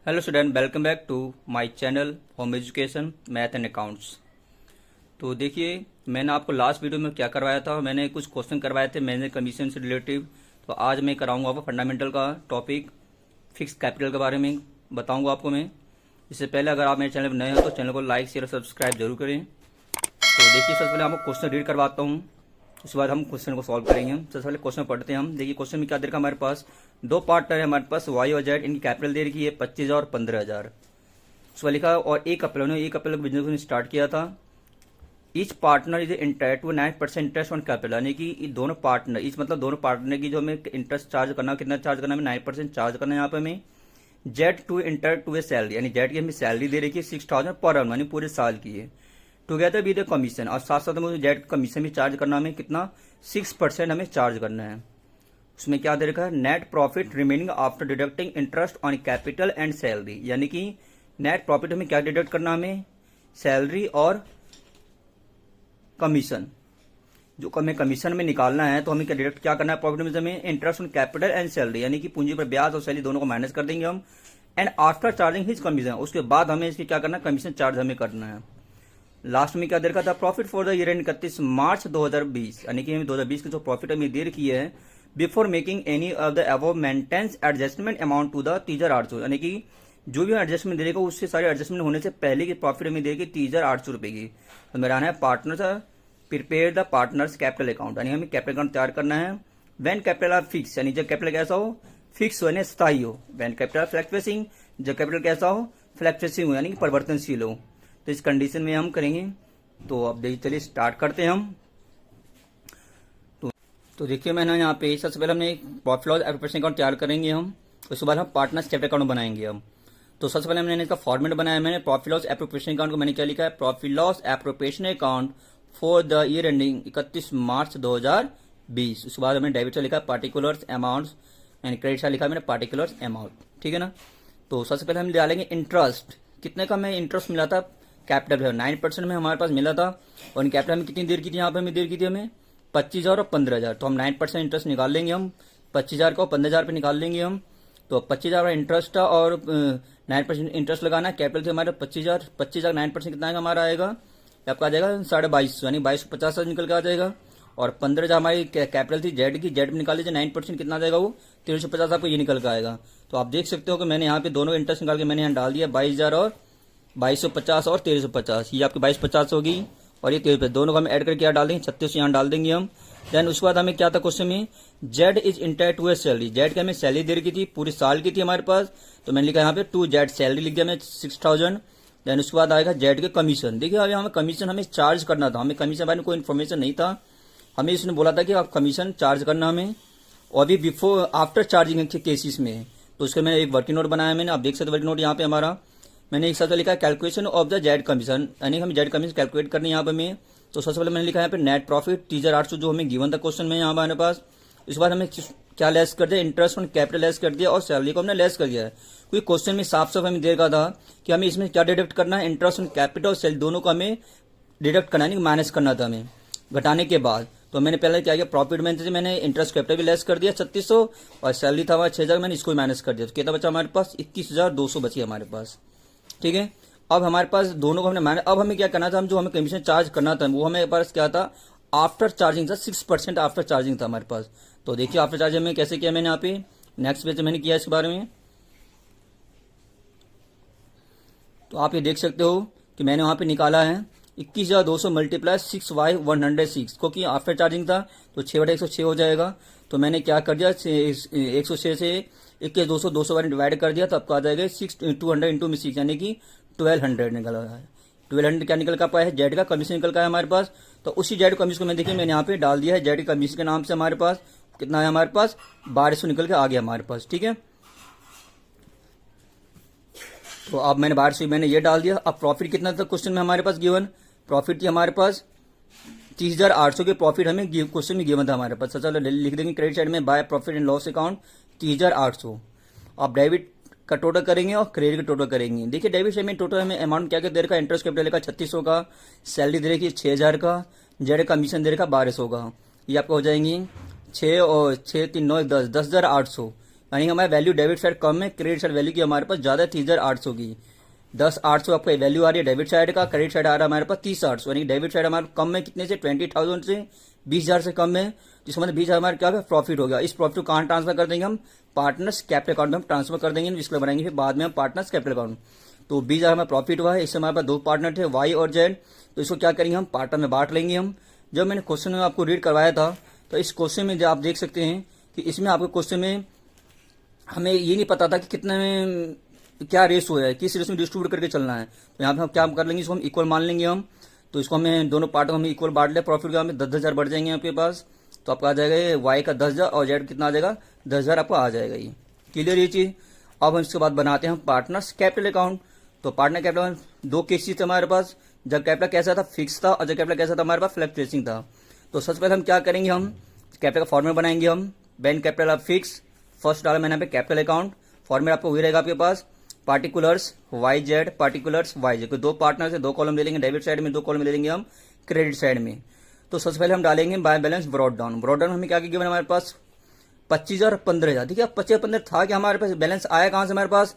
Hello student, welcome back to my channel home education math and accounts. तो देखिए, मैंने आपको लास्ट वीडियो में क्या करवाया था। मैंने कुछ क्वेश्चन करवाए थे मैनेजर कमीशन से रिलेटिव। तो आज मैं कराऊंगा आपको फंडामेंटल का टॉपिक फिक्स कैपिटल के बारे में बताऊंगा आपको मैं। इससे पहले अगर आप मेरे चैनल पर नए हो तो चैनल को लाइक शेयर और सब्सक्राइब जरूर करें। तो देखिए, सबसे पहले आपको क्वेश्चन रीड करवाता हूँ, उसके बाद हम क्वेश्चन को सॉल्व करेंगे। सबसे पहले क्वेश्चन पढ़ते हैं हम। देखिए, क्वेश्चन में क्या दे रखा है हमारे पास, दो पार्टनर है हमारे पास वाई और जेड, इनकी कैपिटल दे रखी है 25,000 और 15,000। उसमें लिखा और एक अप्रैल को बिजनेस ने स्टार्ट किया था। Each partner is interest to 9% interest on capital, यानी कि दोनों पार्टनर, ईच मतलब दोनों पार्टनर की जो हमें इंटरेस्ट चार्ज करना, कितना चार्ज करना है, 9% चार्ज करना है यहाँ पे हमें। Z to inter to a salary, यानी जेड की हमें सैलरी दे रखी है 6,000 पर आवर, यानी पूरे साल की है। टुगेदर विद कमीशन, और साथ साथ में जेड कमीशन भी चार्ज करना, हमें कितना 6% हमें चार्ज करना है। उसमें क्या दे रखा है, net profit remaining after deducting interest on capital and salary, यानी कि नेट प्रॉफिट हमें क्या डिडक्ट करना, हमें सैलरी और कमीशन। जो हमें कमीशन में निकालना है तो हमें क्या डिडक्ट क्या करना है प्रॉफिट में, हमें interest on capital and salary, यानी कि पूंजी पर ब्याज और सैलरी दोनों को माइनस कर देंगे हम। And after charging his commission, उसके बाद हमें इसकी क्या करना है, कमीशन चार्ज हमें करना है। लास्ट में क्या दे रखा था, profit for the year and 31 मार्च 2020, यानी कि 2020 की जो प्रॉफिट हमें दे रखी है before making any of the above maintenance adjustment amount to the 30,800, यानी कि जो भी एडजस्टमेंट देगा उससे सारे एडजस्टमेंट होने से पहले की प्रॉफिट हमें देगी 30,800 रुपए की। तो मेरा आना है partner prepare the partners capital account, यानी हमें कैपिटल अकाउंट तैयार करना है। व्हेन कैपिटल आर फिक्स, यानी जब कैपिटल कैसा हो, फिक्स हो यानी स्थायी हो। व्हेन कैपिटल फ्लक्चुएटिंग, जब कैपिटल कैसा हो, फ्लक्चुएटिंग हो यानी कि परिवर्तनशील हो। तो इस कंडीशन में हम करेंगे। तो अब देखिए, चलिए स्टार्ट करते हैं हम। तो देखिए, मैंने यहाँ पे सबसे पहले हमने प्रॉफिट लॉस एप्रोप्रिएशन अकाउंट तैयार करेंगे हम, उसके बाद हम पार्टनर्स कैपिटल अकाउंट बनाएंगे हम। तो सबसे पहले मैंने इसका फॉर्मेट बनाया, मैंने प्रॉफिट लॉस एप्रोप्रिएशन अकाउंट को मैंने क्या लिखा है, profit loss appropriation account for the year ending 31 मार्च 2020। उसके बाद हमने डेबिट साइड लिखा particulars amounts and credit side लिखा मैंने पार्टिकुलर्स अमाउंट, ठीक है ना। तो सबसे पहले हम डालेंगे इंटरेस्ट, कितने का हमें इंटरेस्ट मिला था, कैपिटल है 9% में हमारे पास मिला था। और कैपिटल हमें कितनी देर की थी, यहाँ पे हमें देर की थी हमें 25,000 और 15,000। तो हम 9% इंटरेस्ट निकाल लेंगे हम, 25,000 को 15,000 पे निकाल लेंगे हम। तो 25,000 का इंटरेस्ट था और 9% इंटरेस्ट लगाना है। कैपिटल थे हमारे 25,000, 25,000 9% कितना हमारा आएगा, आपका आ जाएगा 2250, यानी 2250 निकल के आ जाएगा। और 15,000 हमारी कैपिटल थी जेड की, जेड में निकाल लीजिए 9% कितना आ जाएगा वो 1350, आपको ये निकल के आएगा। तो आप देख सकते हो कि मैंने यहाँ पे दोनों इंटरेस्ट निकाल के मैंने यहाँ डाल दिया 22,000 और 2250 और 1350, ये आपकी 2250 होगी और ये 1350, दोनों को हम ऐड करके यहाँ डाल देंगे 36 यहाँ डाल देंगे हम। देन उसके बाद हमें क्या था क्वेश्चन में, Z is entire to a salary, Z की हमें सैलरी दे रखी थी पूरी साल की थी हमारे पास। तो मैंने लिखा यहाँ पे टू जेड सैलरी लिख दिया मैं 6,000। देन उसके बाद आएगा जेड के कमीशन। देखिए, अभी हमें कमीशन हमें चार्ज करना था, हमें कमीशन बारे में कोई इन्फॉर्मेशन नहीं था, हमें इसने बोला था कि आप कमीशन चार्ज करना हमें, और अभी बिफोर आफ्टर चार्जिंग के केसेस में। तो उसके मैंने एक वर्किंग नोट बनाया मैंने, आप देख सकते वर्किंग नोट यहाँ पे हमारा मैंने एक साथ लिखा है calculation of the Z commission, यानी हमें जेड कमीशन कैलकुलेट करनी है यहाँ पे में। तो सबसे पहले मैंने लिखा है यहाँ पे नेट प्रॉफिट 30,800 जो हमें गिवन था क्वेश्चन में यहाँ हमारे पास। इसके बाद हमें क्या लेस कर दिया, इंटरेस्ट ऑन कैपिटल लेस कर दिया और सैलरी को हमने लेस कर दिया है। क्योंकि क्वेश्चन में साफ साफ हमें दे रखा था कि हमें इसमें क्या डिडक्ट करना है, इंटरेस्ट ऑन कैपिटल और सैलरी दोनों को हमें डिडक्ट करना है, माइनस करना था हमें घटाने के बाद। तो मैंने पहले क्या किया, प्रॉफिट में मैंने इंटरेस्ट कैपिटल भी लेस कर दिया 3600 और सैलरी था हमारा 6,000, मैंने इसको माइनस कर दिया। तो कितना बचा हमारे पास, 21,200 बची हमारे पास, ठीक है। अब हमारे पास दोनों को हमने माइनस, अब हमें क्या करना था, हम जो हमें कमीशन चार्ज करना था वो हमें पास क्या था, आफ्टर चार्जिंग था, 6% आफ्टर चार्जिंग था हमारे पास। तो देखिए आफ्टर चार्जिंग में कैसे किया मैंने यहाँ पे, नेक्स्ट पेज मैंने किया इसके बारे में। तो आप ये देख सकते हो कि मैंने वहां पे निकाला है 21,200 मल्टीप्लाई 6y106, क्योंकि आफ्टर चार्जिंग था तो 6/106 हो जाएगा। तो मैंने क्या कर दिया, 106 से 21,200 200 बार डिवाइड कर दिया, तो आपको आ जाएगा 200 इंटू में 6, यानी कि 1200 निकल रहा है। 1200 क्या निकल का पाया है, जेड का कमीशन निकल का है हमारे पास। तो उसी जेड कमीशन को मैं देखिए मैंने यहाँ पे डाल दिया है, जेड कमीशन के नाम से हमारे पास कितना है, हमारे पास 1200 निकल के आ गया हमारे पास, ठीक है। तो अब मैंने 1200 मैंने ये डाल दिया। अब प्रॉफिट कितना था क्वेश्चन में हमारे पास गिवन, प्रॉफिट थी हमारे पास 30,800 के प्रॉफिट हमें क्वेश्चन में गिवन था हमारे पास। चलो लिख देंगे क्रेडिट साइड में by profit and loss account 30,800। अब डेबिट का टोटल करेंगे और क्रेडिट का टोटल करेंगे। देखिए डेबिट साइड में टोटल हमें अमाउंट क्या क्या दे रखा है, इंटरेस्ट कैपिटल का 3600 का, सैलरी दे रखी है 6,000 का, जेड कमीशन दे रखा 1200 का, ये आपको हो जाएंगी 6 और 6 3 9 10, 10,800। यानी हमारी वैल्यू डेबिट साइड कम है, क्रेडिट साइड वैल्यू की हमारे पास ज़्यादा है 30,800 की। 10,800 आपका वैल्यू आ रही है डेबिट साइड का, क्रेडिट साइड आ रहा है हमारे पास 30,800, यानी डेबिट साइड हमारे कम है कितने से 20,000 से, 20,000 से कम है, जिसमें मतलब 20,000 हमारे क्या प्रॉफिट हो गया। इस प्रॉफिट को कहाँ ट्रांसफर कर देंगे हम, पार्टनर्स कैपिटल अकाउंट में हम ट्रांसफर कर देंगे, जिसको बनाएंगे फिर बाद में हम पार्टनर्स कैपिटल अकाउंट। तो 20,000 हमारा प्रॉफिट हुआ है, इससे हमारे पास दो पार्टनर थे वाई और जेड, तो इसको क्या करेंगे हम पार्टनर में बांट लेंगे हम। जब मैंने क्वेश्चन में आपको रीड करवाया था तो इस क्वेश्चन में जो आप देख सकते हैं कि इसमें आपके क्वेश्चन में हमें ये नहीं पता था कि कितने में क्या रेस है, किस रेस में डिस्ट्रीब्यूट करके चलना है। तो यहाँ पे हम क्या कर लेंगे, इसको हम इक्वल मान लेंगे हम। तो इसको हमें दोनों पार्टों में इक्वल बांट ले, प्रॉफिट का हमें 10,000 बढ़ जाएंगे आपके पास। तो आपका आ जाएगा ये वाई का 10,000 और जेड कितना आ जाएगा 10,000 आपका आ जाएगा। ये क्लियर ये चीज। अब हम इसके बाद बनाते हैं हम पार्टनर्स कैपिटल अकाउंट। तो पार्टनर कैपिटल दो केसेस थे हमारे पास, जब कैपिटल कैसा था फिक्स था और जब कैपिटल कैसा था हमारे पास फ्लक्चुएटिंग था। तो सबसे पहले हम क्या करेंगे, हम कैपिटल का फॉर्मेट बनाएंगे हम। Bank capital of fix, first डाला मैंने यहाँ पे कैपिटल अकाउंट, फॉर्मेट आपको वही रहेगा आपके पास particulars Y Z, particulars Y Z. दो पार्टनर से दो कॉलम ले लेंगे डेबिट साइड में, दो कॉलम ले लेंगे हम क्रेडिट साइड में। तो सबसे पहले हम डालेंगे by balance brought down. Brought down हमें क्या गिवन हमारे पास 25,000 और 15,000। ठीक है, 25,000 था कि हमारे पास बैलेंस आया कहां से हमारे पास,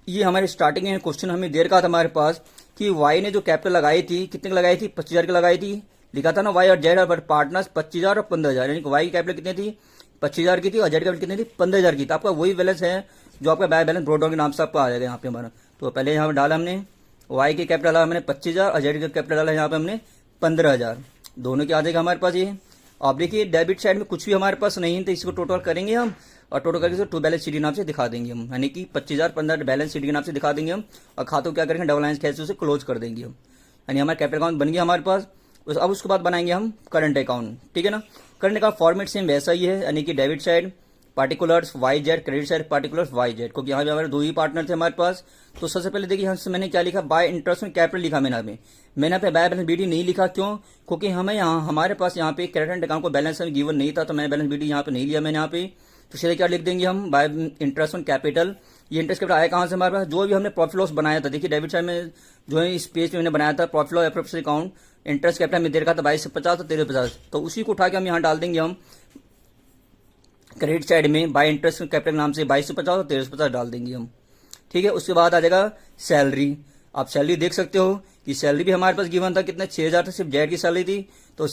ये हमारे स्टार्टिंग में क्वेश्चन हमें देर का था हमारे पास कि वाई ने जो कैपिटल लगाई थी कितने की लगाई थी 25,000 की लगाई थी, लिखा था ना वाई और जेड और पार्टनर्स 25,000 और 15,000, यानी कि वाई की कैपिटल कितनी थी 25,000 की थी और जेड कैपिटल कितनी थी 15,000 की। तो आपका वही बैलेंस है जो आपका बाय बैलेंस ब्रॉड डाउन के नाम से आपका आ जाएगा यहाँ पे हमारा। तो पहले यहाँ पे डाला हमने वाई की कैपिटल डाला हमने 25,000 और जेड का कैपिटल डाला यहाँ पे हमने 15,000, दोनों की आ जाएगा हमारे पास ये। अब देखिए डेबिट साइड में कुछ भी हमारे पास नहीं है तो इसको टोटल करेंगे हम और टोटल करके टू बैलेंस शीट के नाम से दिखा देंगे हम, यानी कि 25,000 15 बैलेंस शीट के नाम से दिखा देंगे हम और खातों क्या करेंगे डबल लाइन कैसे उसे क्लोज कर देंगे हम, यानी हमारा कैपिटल अकाउंट बन गया हमारे पास। अब उसके बाद बनाएंगे हम करंट अकाउंट। ठीक है ना, करंट अकाउंट फॉर्मेट सेम वैसा ही है, यानी कि debit side particulars Y Z, credit side particulars Y Z, क्योंकि यहाँ पे हमारे दो ही पार्टनर थे हमारे पास। तो सबसे पहले देखिए यहाँ से मैंने क्या लिखा, बाय इंटरेस्ट में कैपिटल लिखा मैंने यहाँ पे बाय बैलेंस बीडी नहीं लिखा, क्यों, क्योंकि हमें यहाँ हमारे पास यहाँ पे करंट अकाउंट को बैलेंस गिवन नहीं था, तो मैंने बैलेंस बीडी यहाँ पे नहीं लिया मैंने यहाँ पे। तो सीधे क्या लिख देंगे हम बाय इंटरेस्ट ऑन कैपिटल। ये इंटरेस्ट कैपिटल आया कहाँ से हमारे पास, जो भी हमने प्रॉफिट लॉस बनाया था, देखिए डेबिट साइड में जो है इस पेज में मैंने बनाया था profit loss appropriation account, interest capital में दे रखा था 2250 और 1350, तो उसी को उठा के हम यहाँ डाल देंगे हम क्रेडिट साइड में बाय इंटरेस्ट कैपिटल नाम से 2250 और 1350 डाल देंगे हम। ठीक है, उसके बाद आ जाएगा सैलरी। आप सैलरी देख सकते हो कि सैलरी भी हमारे पास गिवन था कितना 6,000 था, सिर्फ जेड की सैलरी थी, तो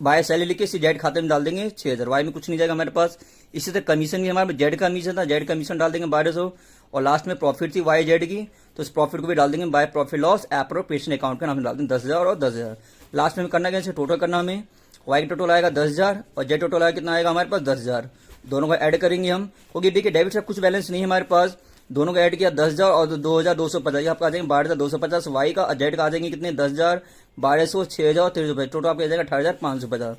बाय सैलरी लिख के इसी जेड खाते में डाल देंगे 6,000, वाई में कुछ नहीं जाएगा हमारे पास। इसी तरह कमीशन भी हमारे पास जेड कमीशन था, जेड कमीशन डाल देंगे 1200 और लास्ट में प्रॉफिट थी वाई जेड की, तो इस प्रॉफिट को भी डाल देंगे by profit loss appropriation account के नाम से डाल देंगे 10,000 और 10,000। लास्ट में करना क्या टोटल करना हमें, वाई का टोटल आएगा 10,000 और जेड टोटल आएगा कितना आएगा हमारे पास 10,000, दोनों को ऐड करेंगे हम, क्योंकि देखिए डेबिट से कुछ बैलेंस नहीं है हमारे पास, दोनों को ऐड किया 10,000 और 2,250, आपका आ जाएंगे 12,250 वाई का और जेड का आ जाएंगे कितने 10,000 1200 6,000 और 1350, टोटल आपका आ जाएगा 18,550।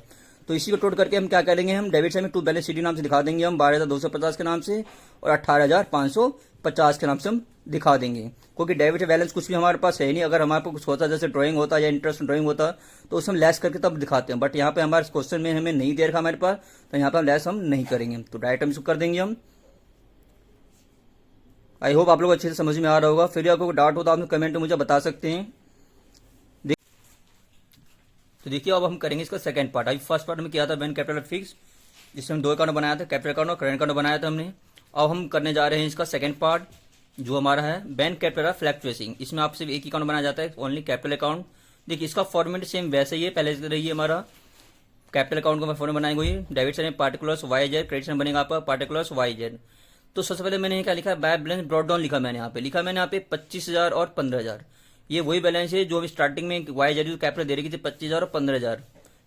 तो इसी को टोटल करके हम क्या करेंगे, हम डेबिट साइड में टू बैलेंस शीट नाम से दिखा देंगे हम 12,250 के नाम से और 18,550 के नाम से हम दिखा देंगे, क्योंकि डेबिट बैलेंस कुछ भी हमारे पास है नहीं। अगर हमारे पास कुछ होता जैसे ड्राइंग होता या इंटरेस्ट ड्राइंग होता तो उसमें लेस करके तब दिखाते हैं, बट यहाँ पे हमारे क्वेश्चन में हमें नहीं दे रखा हमारे पास, तो यहाँ पे लेस हम नहीं करेंगे, तो डायरेक्ट हम इसको कर देंगे हम। आई होप आप लोग अच्छे से समझ में आ रहा होगा। फिर आपको डाउट हो तो आप कमेंट में मुझे बता सकते हैं। तो देखिए अब हम करेंगे इसका सेकंड पार्ट। अभी फर्स्ट पार्ट में किया था बैंक कैपिटल फिक्स, जिसमें हम दो अकाउंट बनाया था, कैपिटल अकाउंट और करंट अकाउंट बनाया था हमने। अब हम करने जा रहे हैं इसका सेकंड पार्ट जो हमारा है बैंक कैपिटल फ्लक्चुएटिंग। इसमें आप सिर्फ एक ही अकाउंट बनाया जाता है, ओनली कैपिटल अकाउंट। देखिए इसका फॉर्मेट सेम वैसे ही है, पहले से रही है हमारा कैपिटल अकाउंट का फॉर्मेट बनाई हुई है। डेबिट साइड में particulars Y Z, credit side बनेगा आपका पार्टिकुलर्स वाई जेड। तो सबसे पहले मैंने क्या लिखा है, बाय बैलेंस ब्रॉड डाउन लिखा मैंने यहाँ पे 25,000 और 15,000। ये वही बैलेंस है जो स्टार्टिंग में वाई जेड कैपिटल दे रही थी 25,000 और 15,000।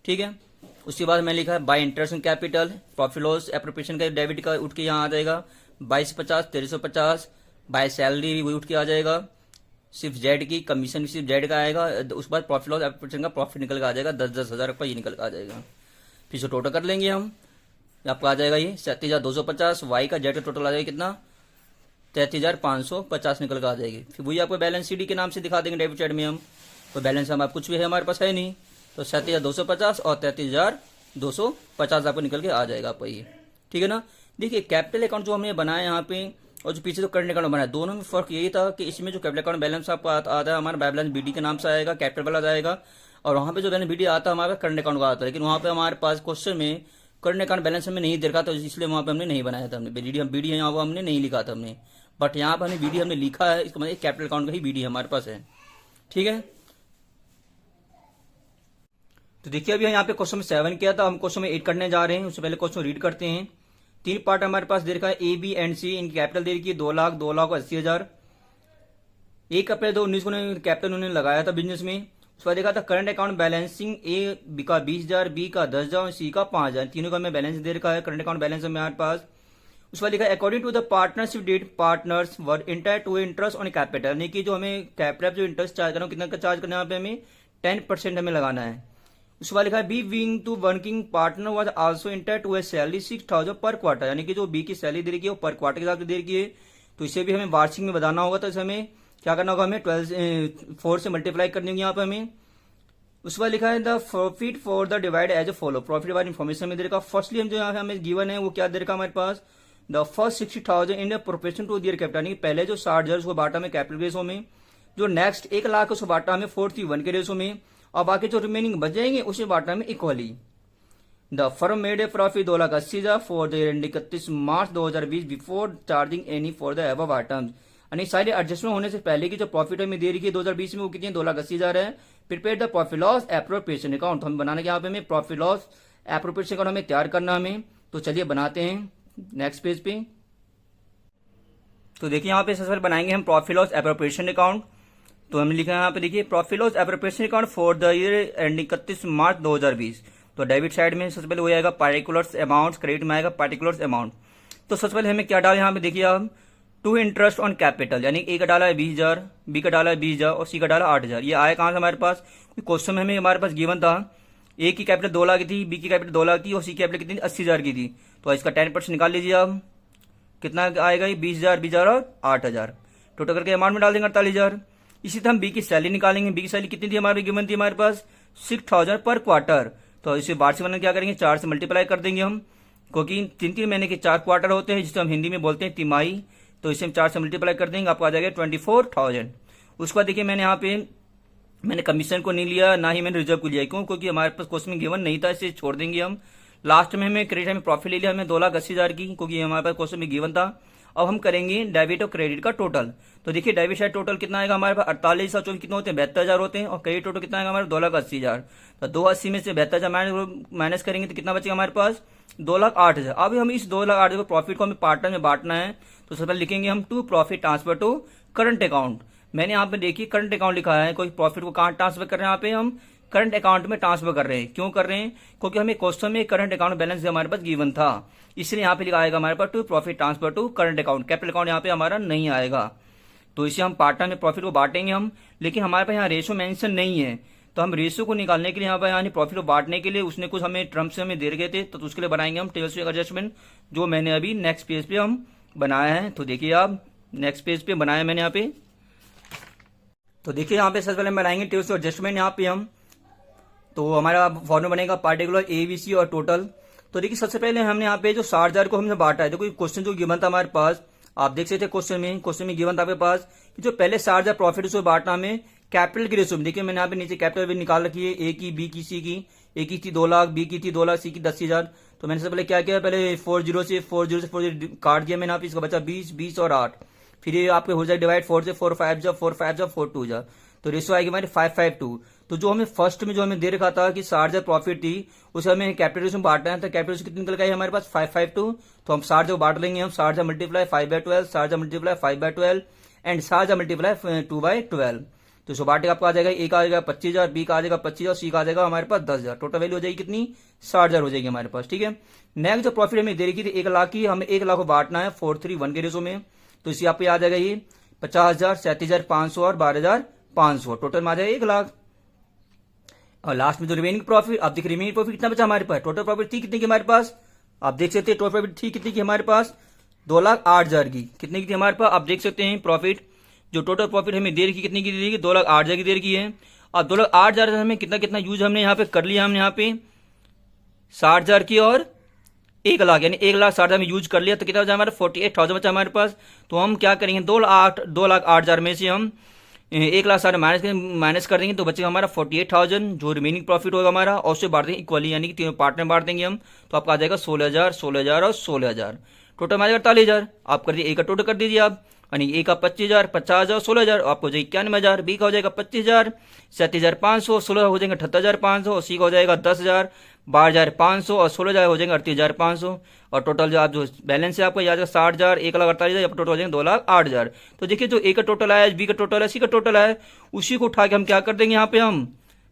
ठीक है, उसके बाद मैंने लिखा है bye interest on capital, profit loss appropriation का डेबिट का उठ के यहाँ आ जाएगा 2250 1350, बाय सैलरी भी वही उठ के आ जाएगा, सिर्फ जेड की कमीशन भी सिर्फ जेड का आएगा। उसके बाद प्रॉफिट लॉस एप्रोप्रिएशन का प्रॉफिट निकल के आ जाएगा 10-10 हजार का, ये निकल के आ जाएगा। फिर से टोटल कर लेंगे हम, आपका आ जाएगा ये 37,250, वाई का जेड का टोटल आ जाएगा कितना 33,550 निकल के आ जाएगी। फिर वही आपको बैलेंस सीडी के नाम से दिखा देंगे डेबिट साइड में हम, तो बैलेंस हमारे कुछ भी है हमारे पास है नहीं, तो 37,250 और 33,250 आपको निकल के आ जाएगा आपका ये। ठीक है ना, देखिए कैपिटल अकाउंट जो हमने बनाया यहाँ पे और जो पीछे जो करंट अकाउंट बनाया, दोनों में फर्क यही था कि इसमें जो कैपिटल अकाउंट बैलेंस आपको आता है हमारा बैलेंस बीडी के नाम से आएगा, कैपिटल वाला जाएगा, और वहाँ पे जो बैलेंस बीडी आता है हमारा करंट अकाउंट का आता है। लेकिन वहाँ पे हमारे पास क्वेश्चन में करंट अकाउंट बैलेंस हमें नहीं देखा, तो इसलिए वहाँ पे हमने नहीं बनाया था, हमने बीडी यहाँ वो हमने नहीं लिखा था हमने, बट यहाँ पर हमने बीडी हमने लिखा है, इसका मतलब कैपिटल अकाउंट का ही बीडी हमारे पास है। ठीक है, तो देखिए अभी यहाँ पे क्वेश्चन 7 किया था, हम क्वेश्चन 8 करने जा रहे हैं। उससे पहले क्वेश्चन रीड करते हैं। 3 पार्ट हमारे पास दे रखा है, ए बी एंड सी। इनकी कैपिटल दे रखी है 2 लाख, 2,80,000। 1 अप्रैल 2019 को कैपिटल उन्होंने लगाया था बिजनेस में। उसके बाद देखा था current account balancing, A B का 20,000, बी का 10,000 और सी का 5,000। तीनों का हमें बैलेंस दे रखा है, करंट अकाउंट बैलेंस हमारे पास। उसके बाद लिखा है according to the partnership deed partners were entire to interest on capital, यानी कि जो हमें कैपिटल जो इंटरेस्ट चार्ज करना है कितना का चार्ज करना है, यहाँ पे हमें 10% हमें लगाना है। उसके बाद लिखा है B being to working partner was also entire to a salary 6,000 per quarter, यानी कि जो बी की सैलरी दे रखी है वो पर क्वार्टर के हिसाब से दे रखी है, तो इसे भी हमें वार्षिक में बताना होगा। तो इसे हमें क्या करना होगा, हमें 4 से मल्टीप्लाई करनी होगी यहाँ पे हमें। उसके बाद लिखा है the profit for the divide as a follow, profit divide information में दे रखा। फर्स्टली हम जो यहाँ हमें गिवन है वो क्या दे रखा हमारे पास, the first 60,000 in proportion to their capital, यानी पहले जो 60,000 उसको बांटा हमें कैपिटल रेशो में, जो नेक्स्ट 1 लाख उसको बांटा हमें 4:1 के रेशो में, और बाकी जो रिमेनिंग बच जाएंगे उसे बांटा हमें equally. The firm made a profit 2,80,000 for the end 31 March 2020 before charging any for the above items, यानी सारे एडजस्टमेंट होने से पहले की जो प्रॉफिट हमें दे रही है 2020 में वो कितनी है, 2,80,000 है। Prepare the profit loss appropriation account, हम बनाने के यहाँ पे हमें प्रॉफिट लॉस एप्रोप्रिएशन अकाउंट हमें तैयार करना हमें। तो चलिए बनाते हैं नेक्स्ट पेज पे। तो देखिए यहाँ पे सबसे पहले बनाएंगे हम प्रॉफिट लॉस एप्रोप्रिएशन अकाउंट। तो हमने लिखा है यहाँ पे देखिए profit loss appropriation account for the year ending 31 मार्च 2020। तो डेबिट साइड में सबसे पहले हो जाएगा पार्टिकुलर्स अमाउंट, क्रेडिट में आएगा पार्टिकुलर्स अमाउंट। तो सबसे पहले हमें क्या डाला यहाँ पे देखिए हम टू इंटरेस्ट ऑन कैपिटल, यानी ए का डाला है 20,000, बी का डाला है 20,000 और सी का डाला 8,000। ये आया कहाँ से हमारे पास, क्वेश्चन में हमें हमारे पास गिवन था ए की कैपिटल 2 लाख की थी, बी की कैपिटल 2 लाख की और सी की कैपिटल कितनी 80,000 की थी। तो इसका 10% निकाल लीजिए आप, कितना आएगा ये 20,000 और 8,000, टोटल करके अमाउंट में डाल देंगे 48,000। इसी तरह हम बी की सैलरी निकालेंगे। बी की सैलरी कितनी थी हमारी गिवन थी हमारे पास 6,000 पर क्वार्टर। तो इसे वार्षिक बनने क्या करेंगे, 4 से मल्टीप्लाई कर देंगे हम, क्योंकि 3-3 महीने के 4 क्वार्टर होते हैं जिसे हम हिंदी में बोलते हैं तिमाही। तो इसे हम 4 से मल्टीप्लाई कर देंगे, आपको आ जाएगा 24,000। उसके बाद देखिए मैंने यहाँ पे मैंने कमीशन को नहीं लिया, ना ही मैंने रिजर्व को लिया, क्यों, क्योंकि हमारे पास क्वेश्चन में गिवन नहीं था, इसे छोड़ देंगे हम। लास्ट में हमें क्रेडिट हमें प्रॉफिट ले लिया हमने 2,80,000 की, क्योंकि हमारे पास क्वेश्चन में गिवन था। अब हम करेंगे डेबिट और क्रेडिट का टोटल। तो देखिए डेबिट साइड टोटल कितना आएगा हमारे पास 48,000 कितने होते हैं 72,000 होते हैं, और क्रेडिट टोटल कितना आएगा हमारे 2,80,000। तो 280 में से 72,000 माइनस करेंगे तो कितना बचेगा हमारे पास 2,08,000। अब हम इस 2,08,000 को प्रॉफिट को हमें पार्टनर में बांटना है। तो सबसे पहले लिखेंगे हम to profit transfer to current account. मैंने यहाँ पे देखिए करंट अकाउंट लिखा है, कोई प्रॉफिट को कहाँ ट्रांसफर कर रहे हैं, यहाँ पे हम करंट अकाउंट में ट्रांसफर कर रहे हैं। क्यों कर रहे हैं, क्योंकि हमें क्वेश्चन में करंट अकाउंट बैलेंस हमारे पास गिवन था, इसलिए यहाँ पे लिखा आएगा हमारे पास to profit transfer to current account. Capital account यहाँ पे हमारा नहीं आएगा, तो इसे हम पार्टनर में प्रॉफिट को बांटेंगे हम, लेकिन हमारे पास यहाँ रेशो मेंशन नहीं है। तो हम रेशो को निकालने के लिए यहाँ पर यानी प्रॉफिट को बांटने के लिए उसने कुछ हमें टर्म्स से हमें दे गए थे, तो उसके लिए बनाएंगे हम टेबल्स एडजस्टमेंट, जो मैंने अभी नेक्स्ट पेज पे हम बनाया है। तो देखिए आप नेक्स्ट पेज पे बनाया मैंने यहाँ पे। तो देखिए यहाँ पे सबसे पहले बनाएंगे टेबल्स एडजस्टमेंट यहाँ पे हम। तो हमारा फॉर्मूला बनेगा पार्टिकुलर एबीसी और टोटल। तो देखिए सबसे पहले हमने यहाँ पे जो 60,000 को हमने बांटा है, देखो क्वेश्चन जो गिवन था हमारे पास, आप देख सकते थे क्वेश्चन में गिवन था आपके पास कि जो पहले 60,000 प्रॉफिट उसको बांटना हमें कैपिटल की रेशो में। देखिए मैंने यहाँ पे नीचे कैपिटल भी निकाल रखी है, ए की, बी की, सी की। ए की थी 2 लाख, बी की थी 2 लाख, सी की 10,000। तो मैंने सबसे पहले क्या किया, पहले 40 से 40 काट दिया मैंने, यहाँ पे इसका बचा 20 और 8। फिर ये आपके हो जाए डिवाइड 4 से 4 5 जा 4 5 जा 4 2 जा, तो रेशो आएगी हमारी 552। तो जो हमें फर्स्ट में जो हमें दे रखा था कि 60,000 प्रॉफिट थी, उसे हमें कैपिटल रेशो में बांटना है। तो कैपिटल रेशो कितनी निकल गई हमारे पास 552। तो हम 60,000 बांट लेंगे हम, 60,000 मल्टीप्लाई 5/12, 60,000 मल्टीप्लाई 5/12 एंड 60,000 मल्टीप्लाई 2/12। तो इसको बांटे आपको आ जाएगा, ए का आ जाएगा 25,000, बी का आ जाएगा 25,000, सी का आ जाएगा हमारे पास 10,000। टोटल वैल्यू हो जाएगी कितनी 60,000 हो जाएगी हमारे पास। ठीक है, नेक्स्ट जो प्रॉफिट हमें दे रखी थी 1 लाख की, हमें 1 लाख को बांटना है 4:3 के रेशो में। तो इसी यहाँ पे आ जाएगा ये 50,000, 37,500 और 12,500, टोटल में आ जाएगा 1 लाख। और लास्ट में जो रिमेनिंग प्रॉफिट, आप देखिए रिमेनिंग प्रॉफिट कितना बचा हमारे पास, टोटल प्रॉफिट थी कितनी की हमारे पास, आप देख सकते हैं टोटल प्रॉफिट थी कितनी की हमारे पास 2,08,000 की। कितने की थी हमारे पास, आप देख सकते हैं प्रॉफिट जो टोटल प्रॉफिट हमें दे रखी कितनी की दे रखी 2,08,000 की दे रखी है। और 2,08,000 हमें कितना कितना यूज हमने यहाँ पे कर लिया, हमने यहाँ पे 60,000 की और 1 लाख, यानी 1,60,000 में यूज कर लिया। तो कितना बचा हमारा 48,000 बचा हमारे पास। तो हम क्या करेंगे 2,08,000 में से हम 1,60,000 माइनस कर देंगे तो बचेगा हमारा 48,000 जो रिमेनिंग प्रॉफिट होगा हमारा, और उससे बांट देंगे इक्वली, यानी कि तीनों पार्ट में बांट देंगे हम। तो आपका आ जाएगा 16,000, 16,000 और 16,000, टोटल में आ जाएगा 48,000। आप कर दीजिए, ए का टोटल कर दीजिए आप, यानी ए का 25,000, 50,000, 16,000, आपको हो जाएगा 91,000। बी का हो जाएगा 25,000, 37,500, 16 हो जाएंगे 78,500, और सी का हो जाएगा 10,000, 12,500, और 16,000 हो जाएंगे 38,500। और टोटल जो आप जो बैलेंस है आपको याद है 60,000, 1,48,000, टोटल हो जाएंगे 2,08,000। तो देखिए जो ए का टोटल आया, बी का टोटल है, सी का टोटल है, उसी को उठा के हम क्या कर देंगे यहाँ पे हम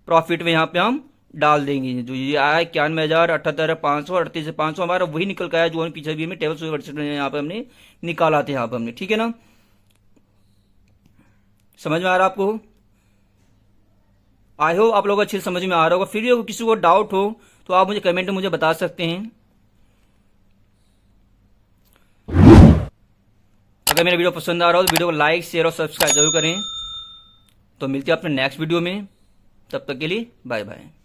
प्रॉफिट में यहाँ पे हम डाल देंगे। जो ये आया 91,000, 78,500, 38,500 हमारा वही निकल का है जो हम पीछे भी में टेबल यहाँ पे हमने निकाला था यहाँ पे हमने, ठीक है ना। समझ में आ रहा आपको? आई होप आप लोग अच्छे समझ में आ रहा होगा। फिर भी किसी को डाउट हो तो आप मुझे कमेंट में मुझे बता सकते हैं। अगर मेरा वीडियो पसंद आ रहा हो तो वीडियो को लाइक, शेयर और सब्सक्राइब जरूर करें। तो मिलते हैं अपने नेक्स्ट वीडियो में, तब तक के लिए बाय बाय।